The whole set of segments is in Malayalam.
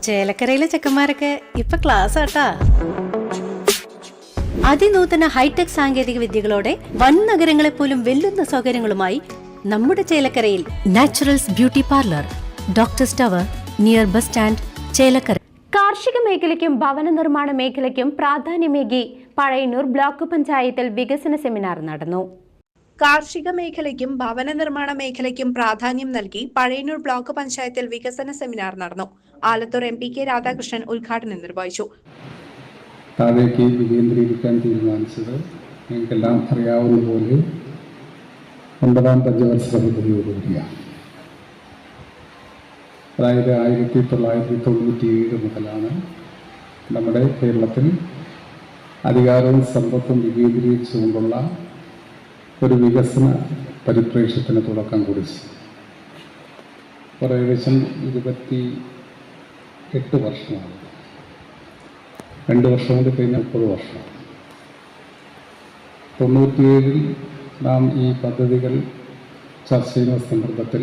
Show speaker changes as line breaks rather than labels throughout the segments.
ചേലക്കരയിലെ ചെക്കന്മാരൊക്കെ ഇപ്പൊ ക്ലാസ് ആട്ടാ. അതിനൂതന ഹൈടെക് സാങ്കേതിക വിദ്യകളോടെ വൻ നഗരങ്ങളെ പോലും വെല്ലുന്ന സൗകര്യങ്ങളുമായി നമ്മുടെ ചേലക്കരയിൽ naturals beauty parlour, doctors tower, near bus stand, Chelakkara.
കാർഷിക മേഖലയ്ക്കും ഭവന നിർമ്മാണ മേഖലയ്ക്കും പ്രാധാന്യമേകി പഴയന്നൂർ ബ്ലോക്ക് പഞ്ചായത്തിൽ വികസന സെമിനാർ നടന്നു.
കാർഷിക മേഖലയ്ക്കും ഭവന നിർമ്മാണ മേഖലയ്ക്കും പ്രാധാന്യം നൽകി പഴയന്നൂർ ബ്ലോക്ക് പഞ്ചായത്തിൽ വികസന സെമിനാർ നടന്നു. ആലത്തൂർ MP K രാധാകൃഷ്ണൻ ഉദ്ഘാടനം നിർവഹിച്ചു.
താഴേക്ക് വികേന്ദ്രീകരിക്കാൻ തീരുമാനിച്ചത് നിങ്ങൾക്കെല്ലാം അറിയാവുന്ന പോലെ 9ാം പഞ്ചവത്സര പദ്ധതിയോടുകൂടിയാണ്. അതായത് 1997 മുതലാണ് നമ്മുടെ കേരളത്തിൽ അധികാരവും സമ്പത്തും വികേന്ദ്രീകരിച്ചുകൊണ്ടുള്ള ഒരു വികസന പരിപ്രേക്ഷ്യത്തിന് തുടക്കം കുറിച്ചു. ഏകദേശം 28 വർഷമാണ്. 2 വർഷം കൊണ്ട് കഴിഞ്ഞ 30 വർഷം. 97 നാം ഈ പദ്ധതികൾ ചർച്ച ചെയ്യുന്ന സന്ദർഭത്തിൽ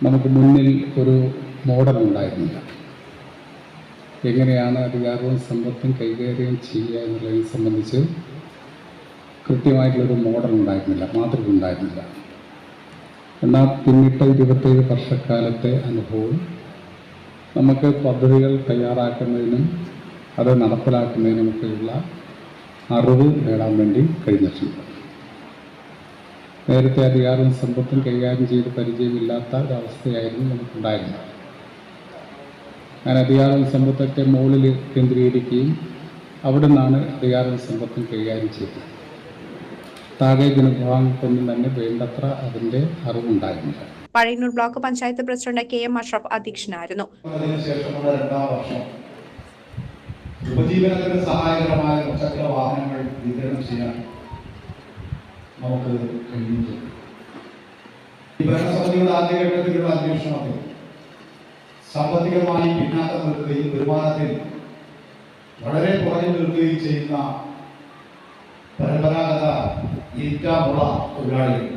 നമുക്ക് മുന്നിൽ ഒരു മോഡൽ ഉണ്ടായിരുന്നില്ല. എങ്ങനെയാണ് അധികാരവും സമ്പത്തും കൈകാര്യം ചെയ്യുക എന്നുള്ളതിനെ സംബന്ധിച്ച് കൃത്യമായിട്ടുള്ളൊരു മോഡൽ ഉണ്ടായിരുന്നില്ല, മാതൃക ഉണ്ടായിരുന്നില്ല. എന്നാൽ പിന്നിട്ട 27 വർഷക്കാലത്തെ അനുഭവം നമുക്ക് പദ്ധതികൾ തയ്യാറാക്കുന്നതിനും അത് നടപ്പിലാക്കുന്നതിനുമൊക്കെയുള്ള അറിവ് നേടാൻ വേണ്ടി കഴിഞ്ഞിട്ടുണ്ട്. നേരത്തെ അധികാരവും സമ്പത്തും കൈകാര്യം ചെയ്ത് പരിചയമില്ലാത്ത ഒരവസ്ഥയായിരുന്നു നമുക്കുണ്ടായിരുന്നത്. അങ്ങനെ അധികാരവും സമ്പത്തൊക്കെ മുകളിൽ കേന്ദ്രീകരിക്കുകയും അവിടെ നിന്നാണ് അധികാരവും സമ്പത്തും കൈകാര്യം ചെയ്തത്. താഴെ ജനവിഭാഗങ്ങൾക്കൊന്നും തന്നെ വേണ്ടത്ര അതിൻ്റെ അറിവുണ്ടായിരുന്നില്ല.
Pazhayannur block panchayat president KM Ashraf അധ്യക്ഷനായിരുന്നു.
അതിനുശേഷമുള്ള 2ാം വർഷം ഉപജീവനത്തിന് സഹായകരമായ മുച്ചക്ര വാഹനങ്ങൾ വിതരണം ചെയ്യാൻ നമുക്ക് കഴിഞ്ഞിട്ടുണ്ട്. ഈ ഭരണസമിതിയുടെ ആദ്യഘട്ടത്തിലുള്ള അന്വേഷണത്തിൽ സാമ്പത്തികമായി പിന്നാക്കം നിൽക്കുകയും വരുമാനത്തിൽ വളരെ കുറഞ്ഞു നിൽക്കുകയും ചെയ്യുന്ന പരമ്പരാഗത ഈറ്റാമുള തൊഴിലാളികൾ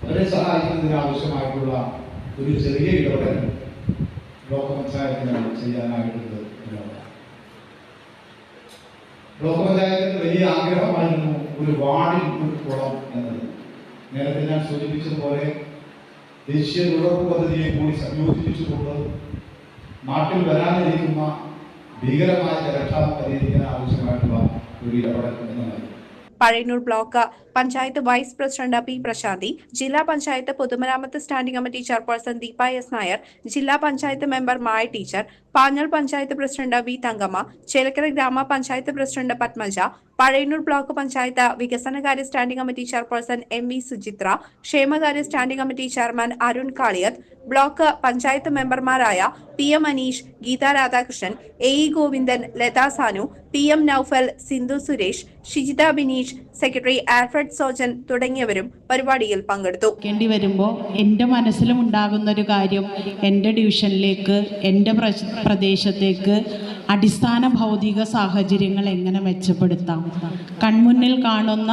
അവരെ സഹായിക്കുന്നതിന് ആവശ്യമായിട്ടുള്ള ഒരു ചെറിയ ഇടപെടൽ ബ്ലോക്ക് പഞ്ചായത്തിന് ചെയ്യാനായിട്ടുണ്ട്. ബ്ലോക്ക് പഞ്ചായത്തിന് വലിയ ആഗ്രഹമായിരുന്നു ഒരു വാർഡിൽ ഒരു കുളം എന്നത്. നേരത്തെ ഞാൻ സൂചിപ്പിച്ചതുപോലെ ദേശീയ തൊഴിലുറപ്പ് പദ്ധതിയെ കൂടി സംയോജിപ്പിച്ചുകൊണ്ട് നാട്ടിൽ വരാനിരിക്കുന്ന ഭീകരമായ ജലക്ഷാമം പരിഹരിക്കാൻ ആവശ്യമായിട്ടുള്ള ഒരു ഇടപെടൽ എന്നതാണ്.
Pazhayannur block panchayat vice president P Prasanthi, ജില്ലാ പഞ്ചായത്ത് പൊതുമരാമത്ത് standing committee chairperson Deepa S Nair, ജില്ലാ panchayat member Maya teacher, Panjal panchayat president V Thankamma, Chelakkara ഗ്രാമപഞ്ചായത്ത് പ്രസിഡന്റ് പത്മജ, പഴയന്നൂർ ബ്ലോക്ക് പഞ്ചായത്ത് വികസനകാര്യ standing committee chairperson MV Suchitra, ക്ഷേമകാര്യ standing committee chairman Arun Kaliyath, block panchayat മെമ്പർമാരായ PM Aneesh, Geetha Radhakrishnan, AE Govindan, Latha Sanu, PM Noufal, Sindhu Suresh, Shijitha Bineesh, secretary Alfred Sojan തുടങ്ങിയവരും പരിപാടിയിൽ പങ്കെടുത്തു.
വരുമ്പോൾ എൻ്റെ മനസ്സിലും ഉണ്ടാകുന്ന ഒരു കാര്യം, എൻ്റെ ഡിവിഷനിലേക്ക്, എൻ്റെ പ്രദേശത്തേക്ക് അടിസ്ഥാന ഭൗതിക സാഹചര്യങ്ങൾ എങ്ങനെ മെച്ചപ്പെടുത്താം, കൺമുന്നിൽ കാണുന്ന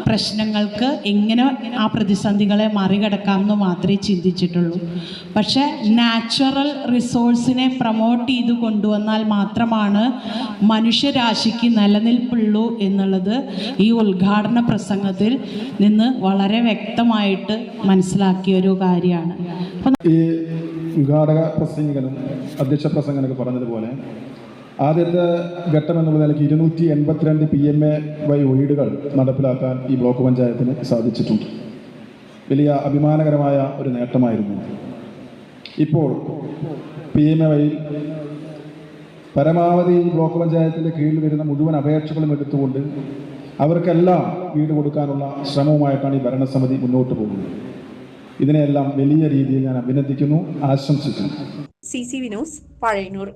പ്രശ്നങ്ങൾക്ക് എങ്ങനെ ആ പ്രതിസന്ധികളെ മറികടക്കാം എന്ന് മാത്രമേ ചിന്തിച്ചിട്ടുള്ളൂ. പക്ഷേ നാച്ചുറൽ റിസോഴ്സിനെ പ്രൊമോട്ട് ചെയ്ത് കൊണ്ടുവന്നാൽ മാത്രമാണ് മനുഷ്യരാശിക്ക് നിലനിൽപ്പുള്ളൂ എന്നുള്ളത് ഈ ഉദ്ഘാടന പ്രസംഗത്തിൽ നിന്ന് വളരെ വ്യക്തമായിട്ട് മനസ്സിലാക്കിയ ഒരു കാര്യമാണ്.
ഈ ഉദ്ഘാടക പ്രസംഗകനും അധ്യക്ഷ പ്രസംഗനൊക്കെ പറഞ്ഞതുപോലെ ആദ്യത്തെ ഘട്ടം എന്നുള്ള നിലയ്ക്ക് 282 PMAY വീടുകൾ നടപ്പിലാക്കാൻ ഈ ബ്ലോക്ക് പഞ്ചായത്തിന് സാധിച്ചിട്ടുണ്ട്. വലിയ അഭിമാനകരമായ ഒരു നേട്ടമായിരുന്നു. ഇപ്പോൾ PMAY പരമാവധി ബ്ലോക്ക് പഞ്ചായത്തിൻ്റെ കീഴിൽ വരുന്ന മുഴുവൻ അപേക്ഷകളും എടുത്തുകൊണ്ട് അവർക്കെല്ലാം വീട് കൊടുക്കാനുള്ള ശ്രമവുമായിട്ടാണ് ഈ ഭരണസമിതി മുന്നോട്ട് പോകുന്നത്. ഇതിനെല്ലാം വലിയ രീതിയിൽ ഞാൻ അഭിനന്ദിക്കുന്നു, ആശംസിക്കുന്നു.
CCV news, Pazhayannur.